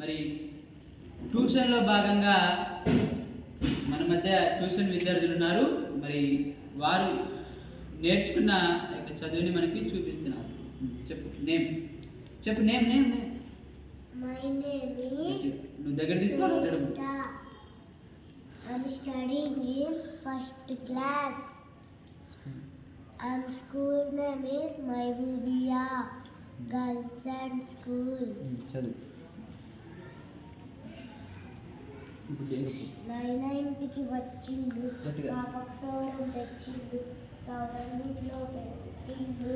మరి ట్యూషన్లో భాగంగా మన మధ్య ట్యూషన్ విద్యార్థులు ఉన్నారు. మరి వారు నేర్చుకున్న యొక్క చదువుని మనకి చూపిస్తున్నారు. చెప్పు నేమ్, చెప్పు name name name. My name is నువ్వు దగ్గర తీసుకో. I'm studying in first class. And school name is Mahbubia Girls and School. చదువు. 9కి వచ్చిండు, పాపకు సౌరం తెచ్చిండు, సౌరం ఇంట్లో పెట్టిండు,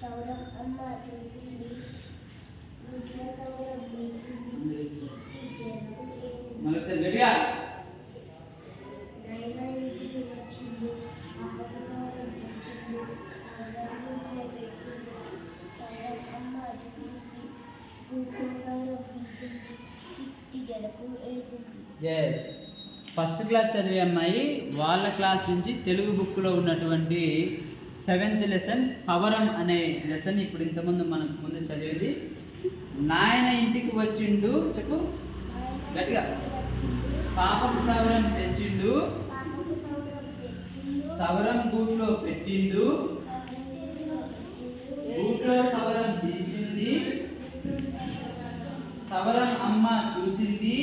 సౌరం అమ్మ చూసింది, ఇంట్లో సౌరం తీసింది. 9కి వచ్చిండు, పాపకు సౌరం తెచ్చిండు, సౌరం ఇంట్లో పెట్టిండు, సౌరం అమ్మ చూసింది, ఇంట్లో సౌరం తీసింది, చిట్టి జడకు వేసింది. ఎస్, ఫస్ట్ క్లాస్ చదివే అమ్మాయి వాళ్ళ క్లాస్ నుంచి తెలుగు బుక్లో ఉన్నటువంటి 7th లెసన్ సవరం అనే లెసన్ ఇప్పుడు ఇంతకుముందు మనకు ముందు చదివేది. నాయన ఇంటికి వచ్చిండు, చెప్పు గట్టిగా. పాపకు సవరం తెచ్చిండు, సవరం గూట్లో పెట్టిండు, గూట్లో సవరం తీసింది, సవరం అమ్మ చూసింది,